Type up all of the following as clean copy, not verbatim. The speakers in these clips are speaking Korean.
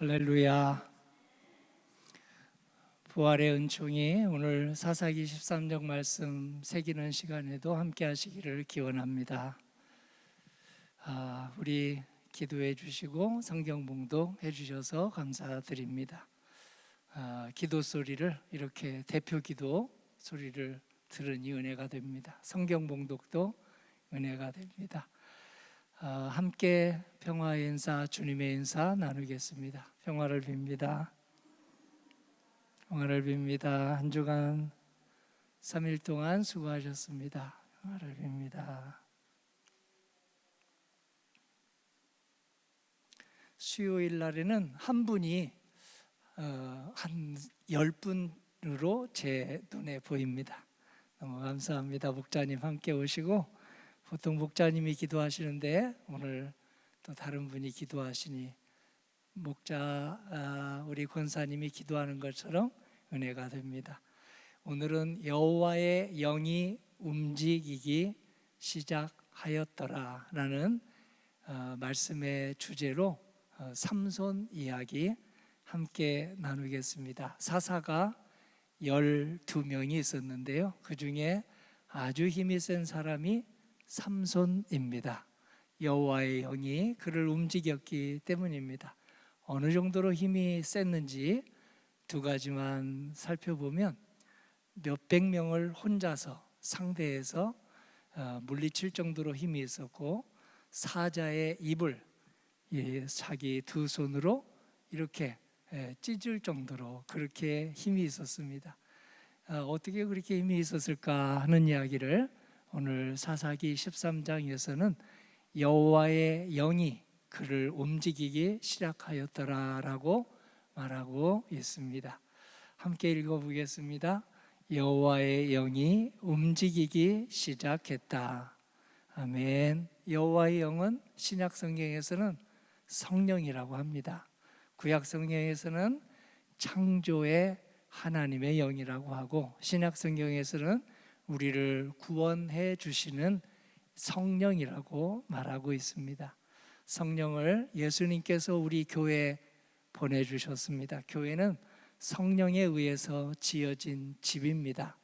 할렐루야. 부활의 은총이 오늘 사사기 13장 말씀 새기는 시간에도 함께 하시기를 기원합니다. 우리 기도해 주시고 성경 봉독해 주셔서 감사드립니다. 기도 소리를 이렇게 대표 기도 소리를 들으니 은혜가 됩니다. 성경 봉독도 은혜가 됩니다. 함께 평화의 인사, 주님의 인사 나누겠습니다. 평화를 빕니다. 평화를 빕니다. 한 주간 3일 동안 수고하셨습니다. 평화를 빕니다. 수요일 날에는 한 분이 한 10분으로 제 눈에 보입니다. 너무 감사합니다. 목자님 함께 오시고, 보통 목자님이 기도하시는데 오늘 또 다른 분이 기도하시니 목자 우리 권사님이 기도하는 것처럼 은혜가 됩니다. 오늘은 여호와의 영이 움직이기 시작하였더라 라는 말씀의 주제로 삼손 이야기 함께 나누겠습니다. 사사가 12명이 있었는데요, 그 중에 아주 힘이 센 사람이 삼손입니다. 여호와의 영이 그를 움직였기 때문입니다. 어느 정도로 힘이 셌는지 두 가지만 살펴보면 몇백 명을 혼자서 상대해서 물리칠 정도로 힘이 있었고, 사자의 입을 자기 두 손으로 이렇게 찢을 정도로 그렇게 힘이 있었습니다. 어떻게 그렇게 힘이 있었을까 하는 이야기를 오늘 사사기 13장에서는 여호와의 영이 그를 움직이기 시작하였더라라고 말하고 있습니다. 함께 읽어보겠습니다. 여호와의 영이 움직이기 시작했다. 아멘. 여호와의 영은 신약 성경에서는 성령이라고 합니다. 구약 성경에서는 창조의 하나님의 영이라고 하고, 신약 성경에서는 우리를 구원해 주시는 성령이라고 말하고 있습니다. 성령을 예수님께서 우리 교회에 보내주셨습니다. 교회는 성령에 의해서 지어진 집입니다.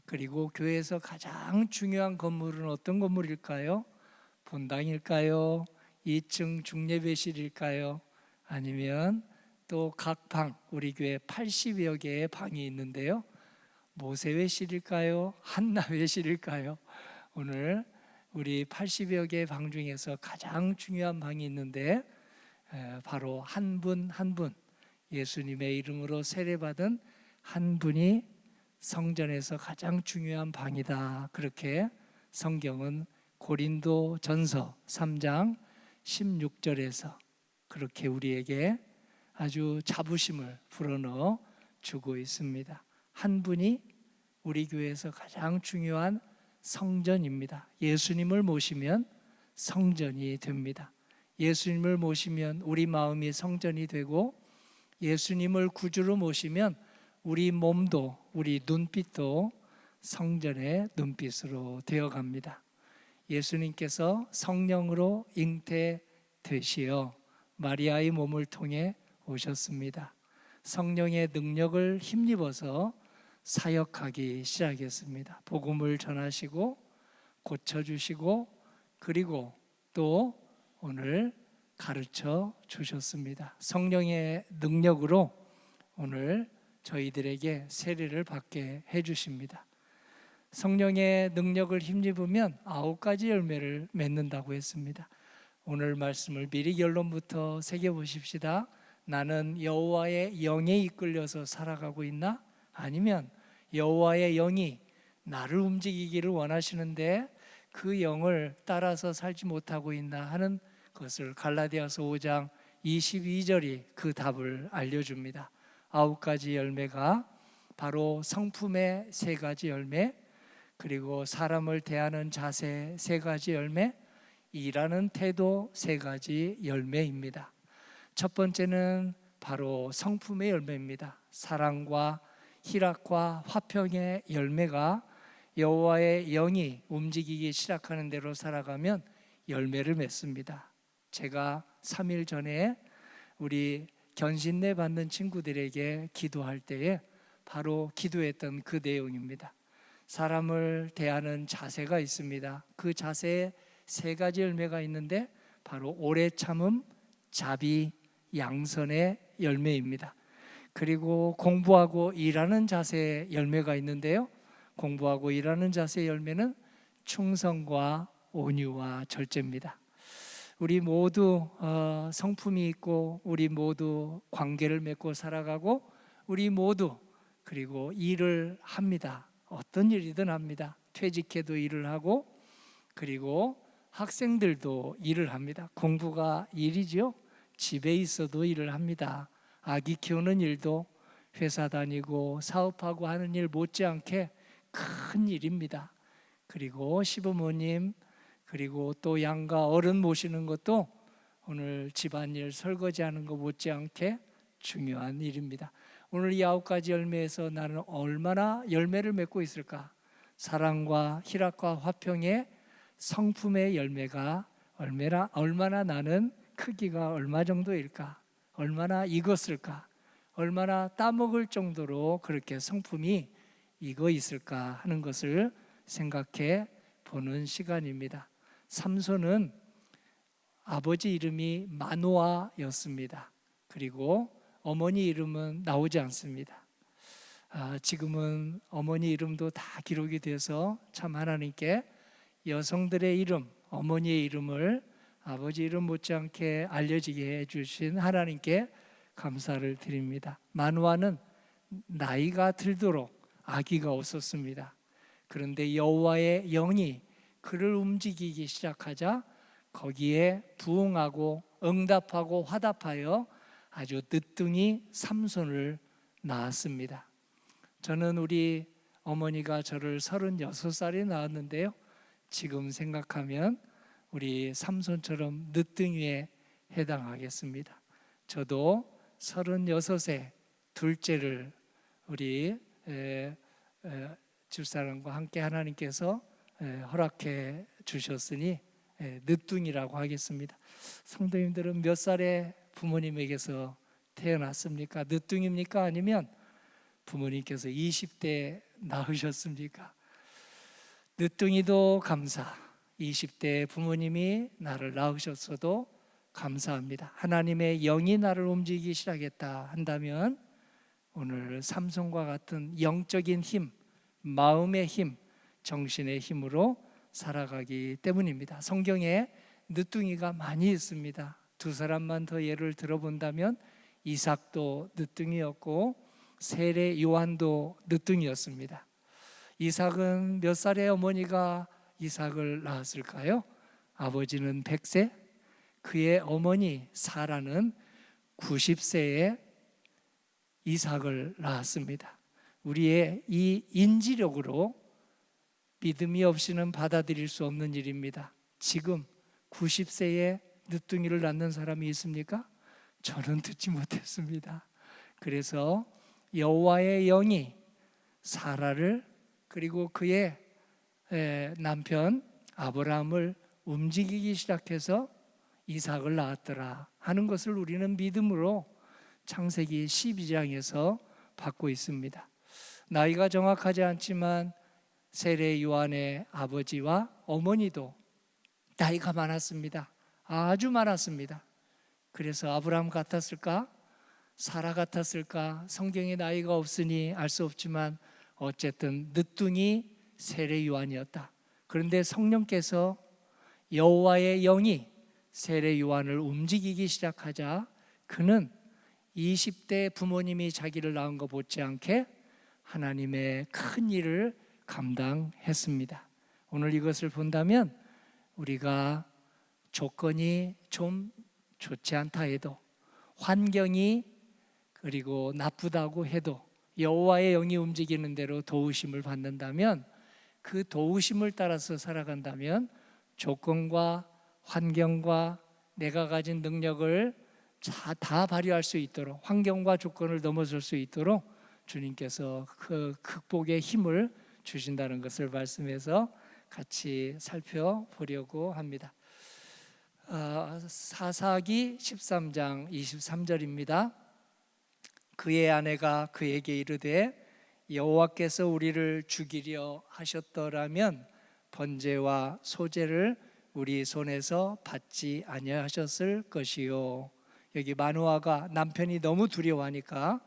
그리고 교회에서 가장 중요한 건물은 어떤 건물일까요? 본당일까요? 2층 중예배실일까요? 아니면 또 각 방, 우리 교회 80여 개의 방이 있는데요, 모세회실일까요? 한나회실일까요? 오늘 우리 80여 개의 방 중에서 가장 중요한 방이 있는데 바로 한 분 한 분, 예수님의 이름으로 세례받은 한 분이 성전에서 가장 중요한 방이다. 그렇게 성경은 고린도전서 3장 16절에서 그렇게 우리에게 아주 자부심을 불어넣어 주고 있습니다. 한 분이 우리 교회에서 가장 중요한 성전입니다. 예수님을 모시면 성전이 됩니다. 예수님을 모시면 우리 마음이 성전이 되고, 예수님을 구주로 모시면 우리 몸도 우리 눈빛도 성전의 눈빛으로 되어갑니다. 예수님께서 성령으로 잉태되시어 마리아의 몸을 통해 오셨습니다. 성령의 능력을 힘입어서 사역하기 시작했습니다. 복음을 전하시고 고쳐주시고, 그리고 또 오늘 가르쳐 주셨습니다. 성령의 능력으로 오늘 저희들에게 세례를 받게 해주십니다. 성령의 능력을 힘입으면 9가지 열매를 맺는다고 했습니다. 오늘 말씀을 미리 결론부터 새겨보십시다. 나는 여호와의 영에 이끌려서 살아가고 있나? 아니면 여호와의 영이 나를 움직이기를 원하시는데 그 영을 따라서 살지 못하고 있나 하는 것을 갈라디아서 5장 22절이 그 답을 알려줍니다. 9가지 열매가 바로 성품의 3가지 열매, 그리고 사람을 대하는 자세 3가지 열매, 일하는 태도 3가지 열매입니다. 첫 번째는 바로 성품의 열매입니다. 사랑과 희락과 화평의 열매가 여호와의 영이 움직이기 시작하는 대로 살아가면 열매를 맺습니다. 제가 3일 전에 우리 견신내 받는 친구들에게 기도할 때에 바로 기도했던 그 내용입니다. 사람을 대하는 자세가 있습니다. 그 자세에 세 가지 열매가 있는데 바로 오래 참음, 자비, 양선의 열매입니다. 그리고 공부하고 일하는 자세의 열매가 있는데요, 공부하고 일하는 자세의 열매는 충성과 온유와 절제입니다. 우리 모두 성품이 있고 우리 모두 관계를 맺고 살아가고 우리 모두 그리고 일을 합니다. 어떤 일이든 합니다. 퇴직해도 일을 하고 그리고 학생들도 일을 합니다. 공부가 일이죠. 집에 있어도 일을 합니다. 아기 키우는 일도 회사 다니고 사업하고 하는 일 못지않게 큰 일입니다. 그리고 시부모님 그리고 또 양가 어른 모시는 것도 오늘 집안일 설거지하는 것 못지않게 중요한 일입니다. 오늘 이 9가지 열매에서 나는 얼마나 열매를 맺고 있을까? 사랑과 희락과 화평의 성품의 열매가 얼마나 나는 크기가 얼마 정도일까? 얼마나 익었을까? 얼마나 따먹을 정도로 그렇게 성품이 익어 있을까 하는 것을 생각해 보는 시간입니다. 삼손은 아버지 이름이 마노아였습니다. 그리고 어머니 이름은 나오지 않습니다. 지금은 어머니 이름도 다 기록이 돼서 참 하나님께 여성들의 이름, 어머니의 이름을 아버지 이름 못지않게 알려지게 해주신 하나님께 감사를 드립니다. 마노아는 나이가 들도록 아기가 없었습니다. 그런데 여호와의 영이 그를 움직이기 시작하자 거기에 부응하고 응답하고 화답하여 아주 늦둥이 삼손을 낳았습니다. 저는 우리 어머니가 저를 36살에 낳았는데요, 지금 생각하면 우리 삼손처럼 늦둥이에 해당하겠습니다. 저도 36세 둘째를 우리 집사람과 함께 하나님께서 허락해 주셨으니 늦둥이라고 하겠습니다. 성도님들은 몇 살에 부모님에게서 태어났습니까? 늦둥입니까? 아니면 부모님께서 20대 낳으셨습니까? 늦둥이도 감사, 20대 부모님이 나를 낳으셨어도 감사합니다. 하나님의 영이 나를 움직이기 시작했다 한다면 오늘 삼손과 같은 영적인 힘, 마음의 힘, 정신의 힘으로 살아가기 때문입니다. 성경에 늦둥이가 많이 있습니다. 두 사람만 더 예를 들어본다면 이삭도 늦둥이였고 세례 요한도 늦둥이였습니다. 이삭은 몇 살에 어머니가 이삭을 낳았을까요? 아버지는 100세, 그의 어머니 사라는 90세에 이삭을 낳았습니다. 우리의 이 인지력으로 믿음이 없이는 받아들일 수 없는 일입니다. 지금 90세에 늦둥이를 낳는 사람이 있습니까? 저는 듣지 못했습니다. 그래서 여호와의 영이 사라를 그리고 그의 남편 아브라함을 움직이기 시작해서 이삭을 낳았더라 하는 것을 우리는 믿음으로 창세기 12장에서 받고 있습니다. 나이가 정확하지 않지만 세례 요한의 아버지와 어머니도 나이가 많았습니다. 아주 많았습니다. 그래서 아브라함 같았을까? 사라 같았을까? 성경에 나이가 없으니 알 수 없지만 어쨌든 늦둥이 세례 요한이었다. 그런데 성령께서 여호와의 영이 세례 요한을 움직이기 시작하자 그는 20대 부모님이 자기를 낳은 것 못지않게 하나님의 큰 일을 감당했습니다. 오늘 이것을 본다면 우리가 조건이 좀 좋지 않다 해도, 환경이 그리고 나쁘다고 해도 여호와의 영이 움직이는 대로 도우심을 받는다면, 그 도우심을 따라서 살아간다면 조건과 환경과 내가 가진 능력을 다 발휘할 수 있도록, 환경과 조건을 넘어설 수 있도록 주님께서 그 극복의 힘을 주신다는 것을 말씀해서 같이 살펴보려고 합니다. 사사기 13장 23절입니다. 그의 아내가 그에게 이르되 여호와께서 우리를 죽이려 하셨더라면 번제와 소제를 우리 손에서 받지 아니하셨을 것이요. 여기 마누아가 남편이 너무 두려워하니까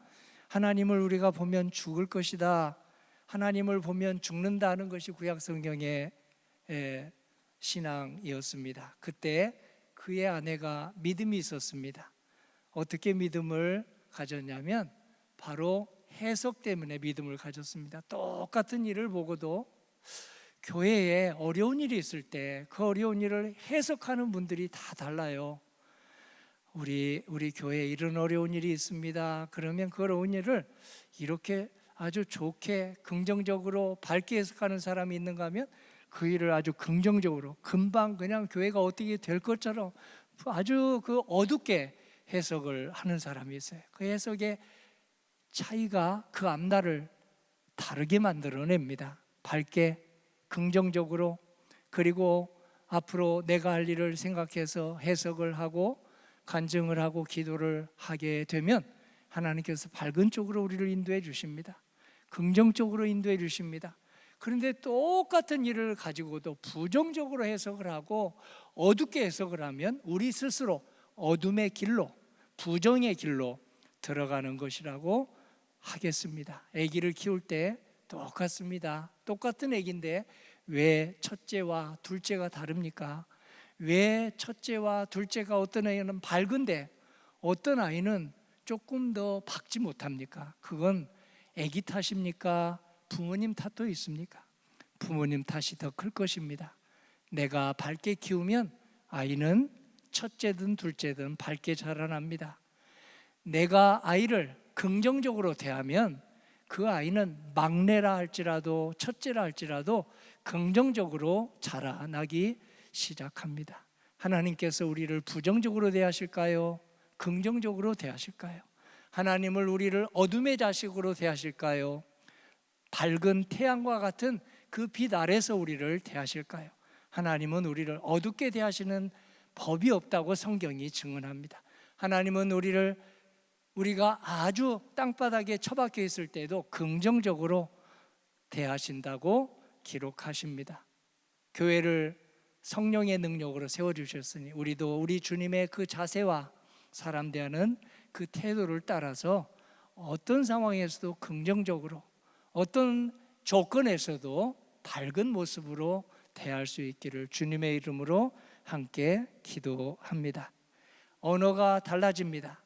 하나님을 우리가 보면 죽을 것이다, 하나님을 보면 죽는다는 것이 구약 성경의 신앙이었습니다. 그때 그의 아내가 믿음이 있었습니다. 어떻게 믿음을 가졌냐면 바로 해석 때문에 믿음을 가졌습니다. 똑같은 일을 보고도 교회에 어려운 일이 있을 때 그 어려운 일을 해석하는 분들이 다 달라요. 우리 교회에 이런 어려운 일이 있습니다. 그러면 그 어려운 일을 이렇게 아주 좋게 긍정적으로 밝게 해석하는 사람이 있는가 하면 그 일을 아주 긍정적으로 금방 그냥 교회가 어떻게 될 것처럼 아주 그 어둡게 해석을 하는 사람이 있어요. 그 해석의 차이가 그 앞날을 다르게 만들어냅니다. 밝게 긍정적으로, 그리고 앞으로 내가 할 일을 생각해서 해석을 하고 간증을 하고 기도를 하게 되면 하나님께서 밝은 쪽으로 우리를 인도해 주십니다. 긍정적으로 인도해 주십니다. 그런데 똑같은 일을 가지고도 부정적으로 해석을 하고 어둡게 해석을 하면 우리 스스로 어둠의 길로, 부정의 길로 들어가는 것이라고 하겠습니다. 아기를 키울 때 똑같습니다. 똑같은 아기인데 왜 첫째와 둘째가 다릅니까? 왜 첫째와 둘째가 어떤 아이는 밝은데 어떤 아이는 조금 더 밝지 못합니까? 그건 아기 탓입니까? 부모님 탓도 있습니까? 부모님 탓이 더 클 것입니다. 내가 밝게 키우면 아이는 첫째든 둘째든 밝게 자라납니다. 내가 아이를 긍정적으로 대하면 그 아이는 막내라 할지라도 첫째라 할지라도 긍정적으로 자라나기 시작합니다. 하나님께서 우리를 부정적으로 대하실까요? 긍정적으로 대하실까요? 하나님을 우리를 어둠의 자식으로 대하실까요? 밝은 태양과 같은 그 빛 아래서 우리를 대하실까요? 하나님은 우리를 어둡게 대하시는 법이 없다고 성경이 증언합니다. 하나님은 우리가 아주 땅바닥에 처박혀 있을 때도 긍정적으로 대하신다고 기록하십니다. 교회를 성령의 능력으로 세워주셨으니 우리도 우리 주님의 그 자세와 사람 대하는 그 태도를 따라서 어떤 상황에서도 긍정적으로, 어떤 조건에서도 밝은 모습으로 대할 수 있기를 주님의 이름으로 함께 기도합니다. 언어가 달라집니다.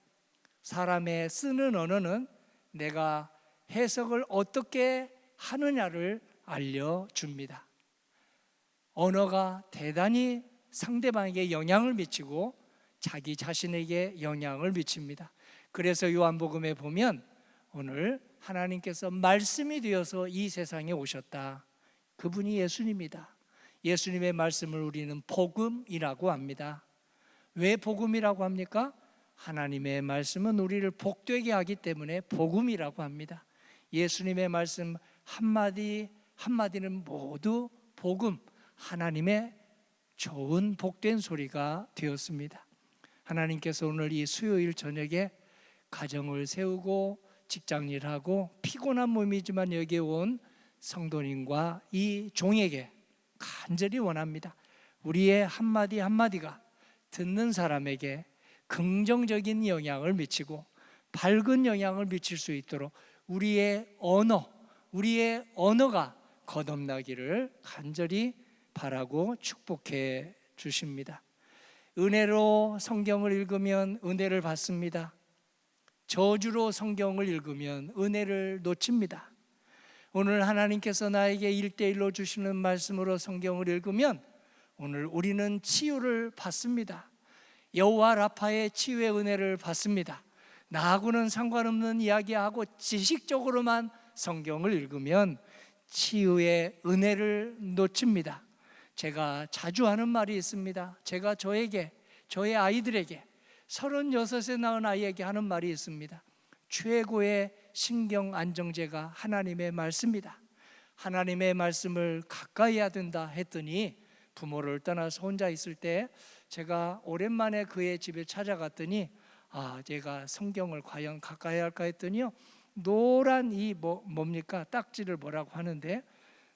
사람의 쓰는 언어는 내가 해석을 어떻게 하느냐를 알려줍니다. 언어가 대단히 상대방에게 영향을 미치고 자기 자신에게 영향을 미칩니다. 그래서 요한복음에 보면 오늘 하나님께서 말씀이 되어서 이 세상에 오셨다. 그분이 예수님이다. 예수님의 말씀을 우리는 복음이라고 합니다. 왜 복음이라고 합니까? 하나님의 말씀은 우리를 복되게 하기 때문에 복음이라고 합니다. 예수님의 말씀 한마디 한마디는 모두 복음, 하나님의 좋은 복된 소리가 되었습니다. 하나님께서 오늘 이 수요일 저녁에 가정을 세우고 직장일하고 피곤한 몸이지만 여기에 온 성도님과 이 종에게 간절히 원합니다. 우리의 한마디 한마디가 듣는 사람에게 긍정적인 영향을 미치고 밝은 영향을 미칠 수 있도록 우리의 언어가 거듭나기를 간절히 바라고 축복해 주십니다. 은혜로 성경을 읽으면 은혜를 받습니다. 저주로 성경을 읽으면 은혜를 놓칩니다. 오늘 하나님께서 나에게 1:1로 주시는 말씀으로 성경을 읽으면 오늘 우리는 치유를 받습니다. 여호와 라파의 치유의 은혜를 받습니다. 나하고는 상관없는 이야기하고 지식적으로만 성경을 읽으면 치유의 은혜를 놓칩니다. 제가 자주 하는 말이 있습니다. 제가 저의 아이들에게 36에 낳은 아이에게 하는 말이 있습니다. 최고의 신경 안정제가 하나님의 말씀이다. 하나님의 말씀을 가까이 해야 된다 했더니 부모를 떠나서 혼자 있을 때 제가 오랜만에 그의 집에 찾아갔더니 제가 성경을 과연 가까이 할까 했더니요, 노란 이 뭡니까? 딱지를 뭐라고 하는데,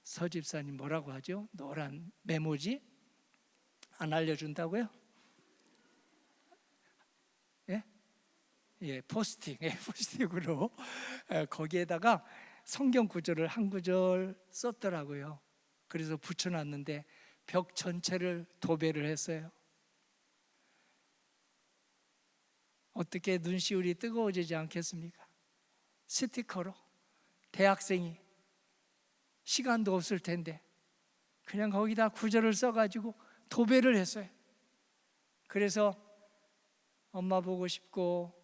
서집사님 뭐라고 하죠? 노란 메모지? 안 알려준다고요? 포스팅, 포스팅으로 거기에다가 성경 구절을 한 구절 썼더라고요. 그래서 붙여놨는데 벽 전체를 도배를 했어요. 어떻게 눈시울이 뜨거워지지 않겠습니까? 스티커로. 대학생이 시간도 없을 텐데 그냥 거기다 구절을 써가지고 도배를 했어요. 그래서 엄마 보고 싶고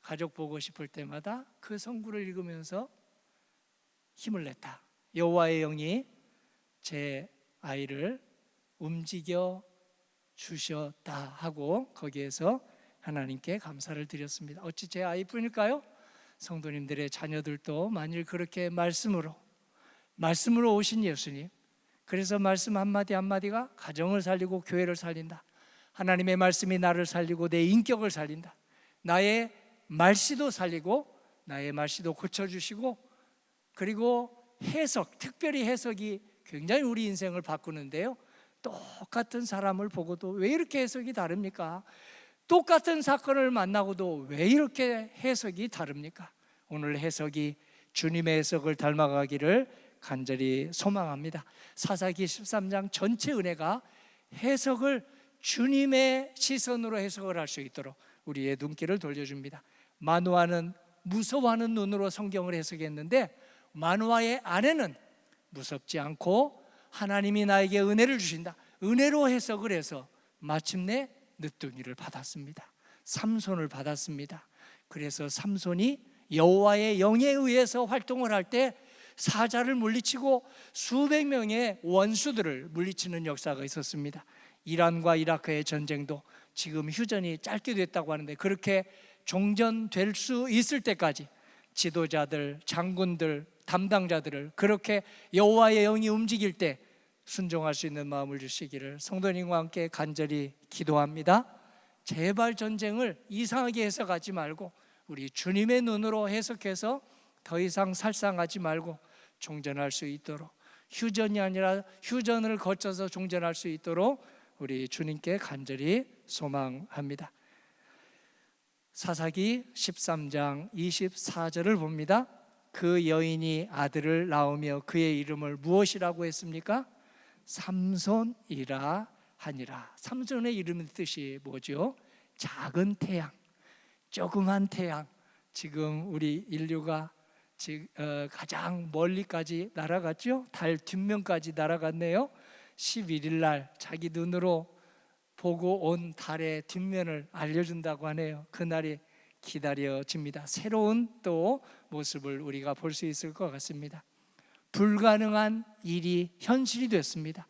가족 보고 싶을 때마다 그 성구를 읽으면서 힘을 냈다. 여호와의 영이 제 아이를 움직여 주셨다 하고 거기에서 하나님께 감사를 드렸습니다. 어찌 제 아이뿐일까요? 성도님들의 자녀들도 만일 그렇게 말씀으로 오신 예수님, 그래서 말씀 한마디 한마디가 가정을 살리고 교회를 살린다. 하나님의 말씀이 나를 살리고 내 인격을 살린다. 나의 말씨도 살리고 나의 말씨도 고쳐주시고, 그리고 해석, 특별히 해석이 굉장히 우리 인생을 바꾸는데요, 똑같은 사람을 보고도 왜 이렇게 해석이 다릅니까? 똑같은 사건을 만나고도 왜 이렇게 해석이 다릅니까? 오늘 해석이 주님의 해석을 닮아가기를 간절히 소망합니다. 사사기 13장 전체 은혜가 해석을 주님의 시선으로 해석을 할 수 있도록 우리의 눈길을 돌려줍니다. 만화는 무서워하는 눈으로 성경을 해석했는데, 만화의 안에는 무섭지 않고 하나님이 나에게 은혜를 주신다, 은혜로 해석을 해서 마침내 늦둥이를 받았습니다. 삼손을 받았습니다. 그래서 삼손이 여호와의 영에 의해서 활동을 할 때 사자를 물리치고 수백 명의 원수들을 물리치는 역사가 있었습니다. 이란과 이라크의 전쟁도 지금 휴전이 짧게 됐다고 하는데, 그렇게 종전될 수 있을 때까지 지도자들, 장군들, 담당자들을 그렇게 여호와의 영이 움직일 때 순종할 수 있는 마음을 주시기를 성도님과 함께 간절히 기도합니다. 제발 전쟁을 이상하게 해석하지 말고 우리 주님의 눈으로 해석해서 더 이상 살상하지 말고 종전할 수 있도록, 휴전이 아니라 휴전을 거쳐서 종전할 수 있도록 우리 주님께 간절히 소망합니다. 사사기 13장 24절을 봅니다. 그 여인이 아들을 낳으며 그의 이름을 무엇이라고 했습니까? 삼손이라 하니라. 삼손의 이름의 뜻이 뭐죠? 작은 태양, 조그만 태양. 지금 우리 인류가 가장 멀리까지 날아갔죠? 달 뒷면까지 날아갔네요. 11일 날 자기 눈으로 보고 온 달의 뒷면을 알려준다고 하네요. 그날이 기다려집니다. 새로운 또 모습을 우리가 볼 수 있을 것 같습니다. 불가능한 일이 현실이 됐습니다.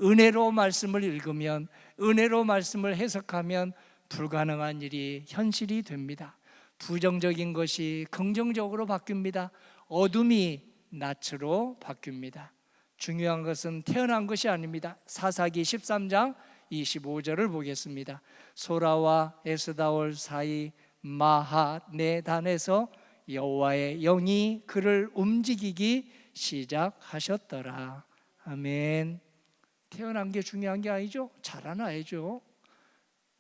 은혜로 말씀을 읽으면, 은혜로 말씀을 해석하면 불가능한 일이 현실이 됩니다. 부정적인 것이 긍정적으로 바뀝니다. 어둠이 낯으로 바뀝니다. 중요한 것은 태어난 것이 아닙니다. 사사기 13장 25절을 보겠습니다. 소라와 에스다올 사이 마하네단에서 여호와의 영이 그를 움직이기 시작하셨더라. 아멘. 태어난 게 중요한 게 아니죠. 자라나야죠.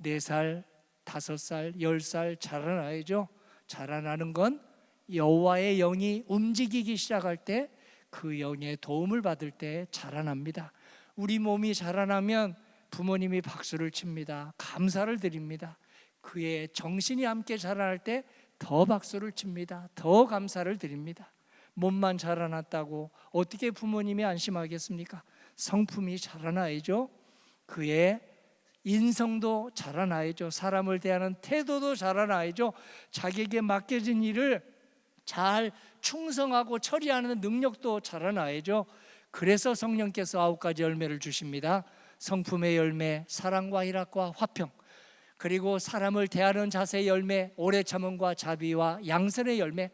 4살, 5살, 10살 자라나야죠. 자라나는 건 여호와의 영이 움직이기 시작할 때, 그 영의 도움을 받을 때 자라납니다. 우리 몸이 자라나면 부모님이 박수를 칩니다. 감사를 드립니다. 그의 정신이 함께 자라날 때 더 박수를 칩니다. 더 감사를 드립니다. 몸만 자라났다고 어떻게 부모님이 안심하겠습니까? 성품이 자라나야죠. 그의 인성도 자라나야죠. 사람을 대하는 태도도 자라나야죠. 자기에게 맡겨진 일을 잘 충성하고 처리하는 능력도 자라나야죠. 그래서 성령께서 9가지 열매를 주십니다. 성품의 열매, 사랑과 희락과 화평, 그리고 사람을 대하는 자세의 열매, 오래 참음과 자비와 양선의 열매,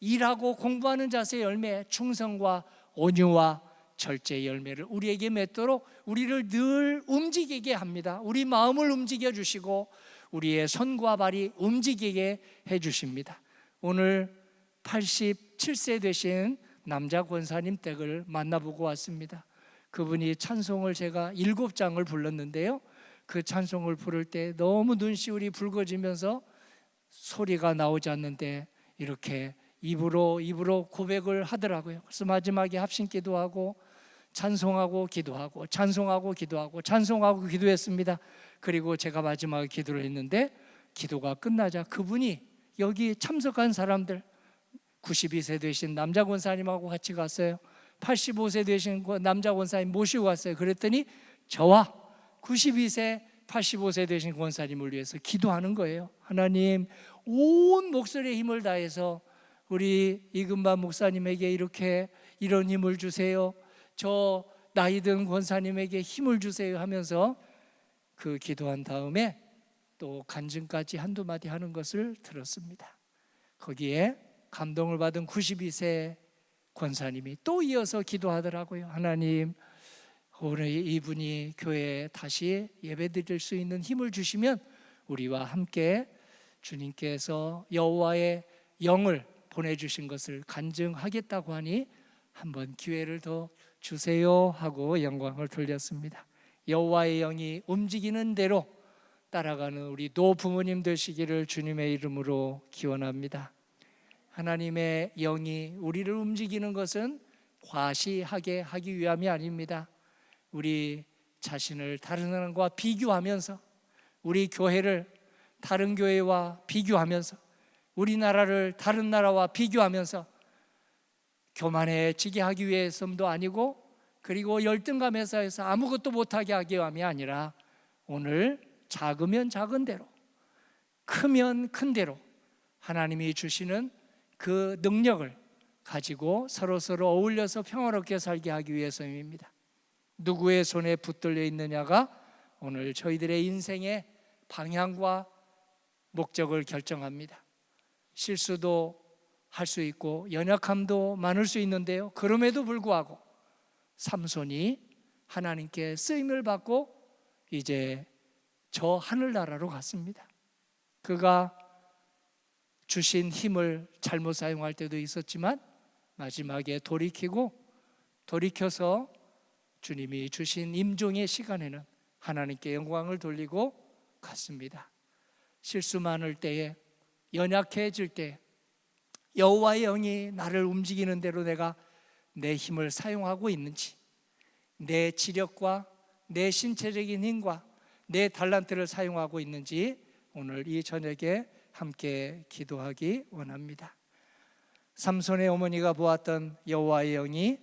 일하고 공부하는 자세의 열매, 충성과 온유와 절제의 열매를 우리에게 맺도록 우리를 늘 움직이게 합니다. 우리 마음을 움직여 주시고 우리의 손과 발이 움직이게 해주십니다. 오늘 87세 되신 남자 권사님 댁을 만나보고 왔습니다. 그분이 찬송을 제가 7장을 불렀는데요, 그 찬송을 부를 때 너무 눈시울이 붉어지면서 소리가 나오지 않는데 이렇게 입으로 고백을 하더라고요. 그래서 마지막에 합심기도하고 찬송하고 기도하고 찬송하고 기도하고 찬송하고 기도했습니다. 그리고 제가 마지막에 기도를 했는데 기도가 끝나자 그분이 여기 참석한 사람들, 92세 되신 남자 권사님하고 같이 갔어요. 85세 되신 남자 권사님 모시고 갔어요. 그랬더니 저와 92세 85세 되신 권사님을 위해서 기도하는 거예요. 하나님, 온 목소리에 힘을 다해서 우리 이금바 목사님에게 이런 힘을 주세요. 저 나이 든 권사님에게 힘을 주세요 하면서 그 기도한 다음에 또 간증까지 한두 마디 하는 것을 들었습니다. 거기에 감동을 받은 92세 권사님이 또 이어서 기도하더라고요. 하나님, 오늘 이분이 교회에 다시 예배드릴 수 있는 힘을 주시면 우리와 함께 주님께서 여호와의 영을 보내주신 것을 간증하겠다고 하니 한번 기회를 더 주세요 하고 영광을 돌렸습니다. 여호와의 영이 움직이는 대로 따라가는 우리 노 부모님 되시기를 주님의 이름으로 기원합니다. 하나님의 영이 우리를 움직이는 것은 과시하게 하기 위함이 아닙니다. 우리 자신을 다른 사람과 비교하면서, 우리 교회를 다른 교회와 비교하면서, 우리나라를 다른 나라와 비교하면서 교만해지게 하기 위해서도 아니고, 그리고 열등감에서 해서 아무것도 못하게 하기 위함이 아니라 오늘 작으면 작은 대로, 크면 큰 대로 하나님이 주시는 그 능력을 가지고 서로 어울려서 평화롭게 살게 하기 위해서입니다. 누구의 손에 붙들려 있느냐가 오늘 저희들의 인생의 방향과 목적을 결정합니다. 실수도 할 수 있고 연약함도 많을 수 있는데요, 그럼에도 불구하고 삼손이 하나님께 쓰임을 받고 이제 저 하늘나라로 갔습니다. 그가 주신 힘을 잘못 사용할 때도 있었지만 마지막에 돌이켜서 주님이 주신 임종의 시간에는 하나님께 영광을 돌리고 갔습니다. 실수 많을 때에, 연약해질 때 여호와의 영이 나를 움직이는 대로 내가 내 힘을 사용하고 있는지, 내 지력과 내 신체적인 힘과 내 달란트를 사용하고 있는지 오늘 이 저녁에 함께 기도하기 원합니다. 삼손의 어머니가 보았던 여호와의 영이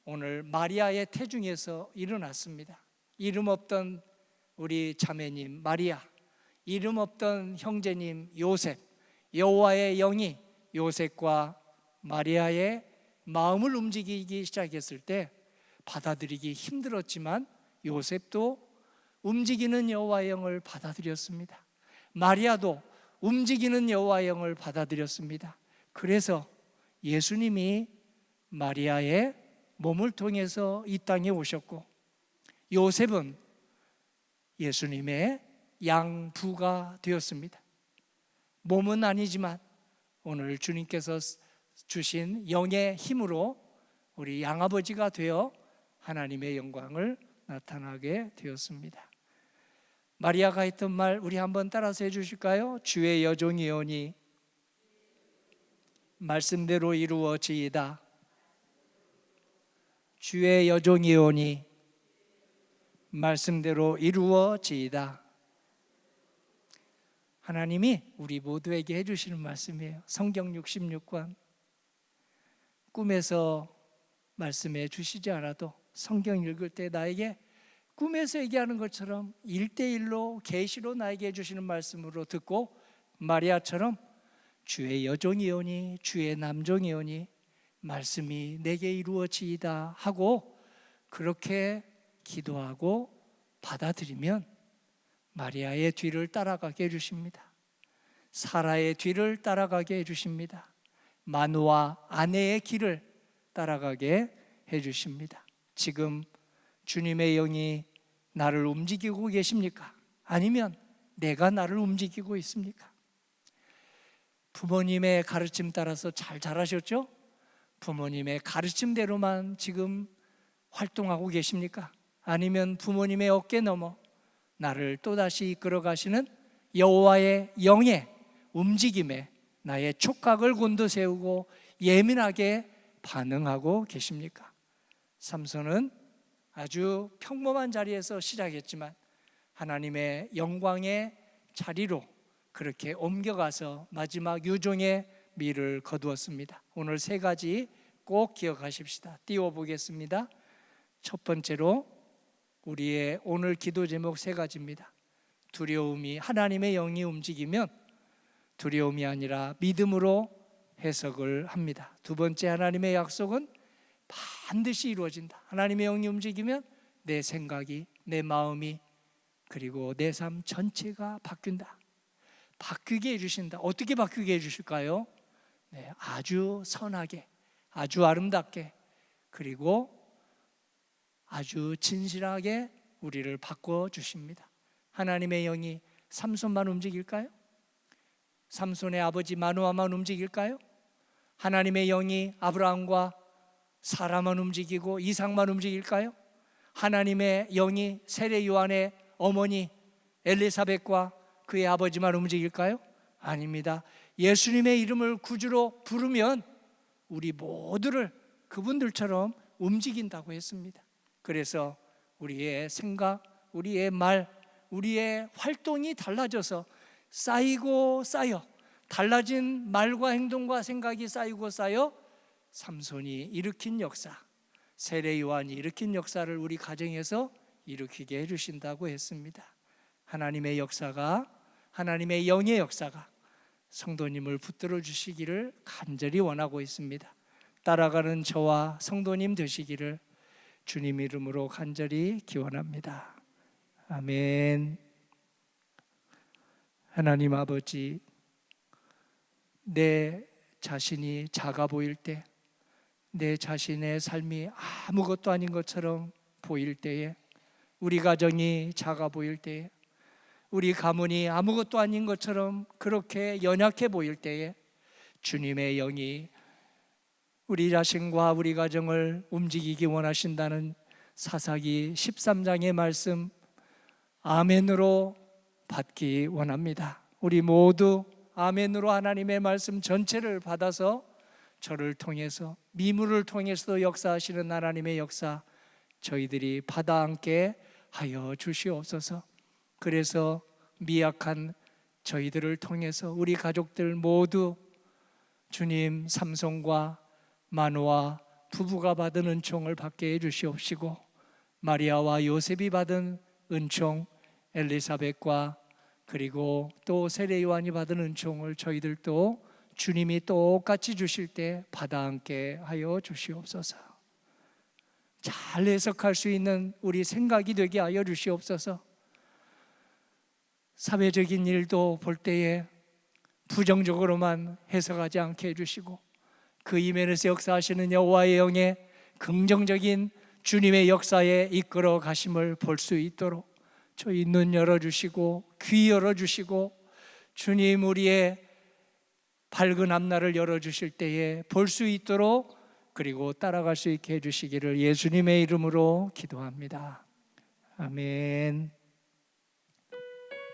오늘 마리아의 태중에서 일어났습니다. 이름 없던 우리 자매님 마리아, 이름 없던 형제님 요셉, 여호와의 영이 요셉과 마리아의 마음을 움직이기 시작했을 때 받아들이기 힘들었지만 요셉도 움직이는 여호와의 영을 받아들였습니다. 마리아도 움직이는 여호와의 영을 받아들였습니다. 그래서 예수님이 마리아의 몸을 통해서 이 땅에 오셨고, 요셉은 예수님의 양부가 되었습니다. 몸은 아니지만 오늘 주님께서 주신 영의 힘으로 우리 양아버지가 되어 하나님의 영광을 나타나게 되었습니다. 마리아가 했던 말 우리 한번 따라서 해주실까요? 주의 여종이오니 말씀대로 이루어지이다. 주의 여종이오니 말씀대로 이루어지이다. 하나님이 우리 모두에게 해주시는 말씀이에요. 성경 66권, 꿈에서 말씀해 주시지 않아도 성경 읽을 때 나에게 꿈에서 얘기하는 것처럼 1대1로 계시로 나에게 해주시는 말씀으로 듣고, 마리아처럼 주의 여종이오니 주의 남종이오니 말씀이 내게 이루어지이다 하고 그렇게 기도하고 받아들이면 마리아의 뒤를 따라가게 해주십니다. 사라의 뒤를 따라가게 해주십니다. 마누아 아내의 길을 따라가게 해주십니다. 지금 주님의 영이 나를 움직이고 계십니까? 아니면 내가 나를 움직이고 있습니까? 부모님의 가르침 따라서 잘 자라셨죠? 부모님의 가르침대로만 지금 활동하고 계십니까? 아니면 부모님의 어깨 너머 나를 또다시 이끌어 가시는 여호와의 영의 움직임에 나의 촉각을 곤두세우고 예민하게 반응하고 계십니까? 삼손은 아주 평범한 자리에서 시작했지만 하나님의 영광의 자리로 그렇게 옮겨가서 마지막 유종의 미를 거두었습니다. 오늘 세 가지 꼭 기억하십시다. 띄워보겠습니다. 첫 번째로 우리의 오늘 기도 제목 세 가지입니다. 두려움이 하나님의 영이 움직이면 두려움이 아니라 믿음으로 해석을 합니다. 두 번째, 하나님의 약속은 반드시 이루어진다. 하나님의 영이 움직이면 내 생각이, 내 마음이, 그리고 내 삶 전체가 바뀐다. 바뀌게 해주신다. 어떻게 바뀌게 해주실까요? 네, 아주 선하게, 아주 아름답게, 그리고 아주 진실하게 우리를 바꿔주십니다. 하나님의 영이 삼손만 움직일까요? 삼손의 아버지 마노아만 움직일까요? 하나님의 영이 아브라함과 사라만 움직이고 이삭만 움직일까요? 하나님의 영이 세례 요한의 어머니 엘리사벳과 그의 아버지만 움직일까요? 아닙니다. 예수님의 이름을 구주로 부르면 우리 모두를 그분들처럼 움직인다고 했습니다. 그래서 우리의 생각, 우리의 말, 우리의 활동이 달라져서 쌓이고 쌓여, 달라진 말과 행동과 생각이 쌓이고 쌓여 삼손이 일으킨 역사, 세례 요한이 일으킨 역사를 우리 가정에서 일으키게 해주신다고 했습니다. 하나님의 역사가, 하나님의 영의 역사가 성도님을 붙들어 주시기를 간절히 원하고 있습니다. 따라가는 저와 성도님 되시기를 주님 이름으로 간절히 기원합니다. 아멘. 하나님 아버지, 내 자신이 작아 보일 때, 내 자신의 삶이 아무것도 아닌 것처럼 보일 때에, 우리 가정이 작아 보일 때에, 우리 가문이 아무것도 아닌 것처럼 그렇게 연약해 보일 때에 주님의 영이 우리 자신과 우리 가정을 움직이기 원하신다는 사사기 13장의 말씀 아멘으로 받기 원합니다. 우리 모두 아멘으로 하나님의 말씀 전체를 받아서 저를 통해서, 미물을 통해서도 역사하시는 하나님의 역사 저희들이 받아 안게 하여 주시옵소서. 그래서 미약한 저희들을 통해서 우리 가족들 모두 주님 삼손과 마노아 부부가 받은 은총을 받게 해주시옵시고, 마리아와 요셉이 받은 은총, 엘리사벳과 그리고 또 세례 요한이 받은 은총을 저희들도 주님이 똑같이 주실 때 받아 안게 하여 주시옵소서. 잘 해석할 수 있는 우리 생각이 되게 하여 주시옵소서. 사회적인 일도 볼 때에 부정적으로만 해석하지 않게 해주시고, 그 이면에서 역사하시는 여호와의 영의 긍정적인 주님의 역사에 이끌어 가심을 볼 수 있도록 저희 눈 열어주시고 귀 열어주시고, 주님 우리의 밝은 앞날을 열어주실 때에 볼 수 있도록, 그리고 따라갈 수 있게 해주시기를 예수님의 이름으로 기도합니다. 아멘.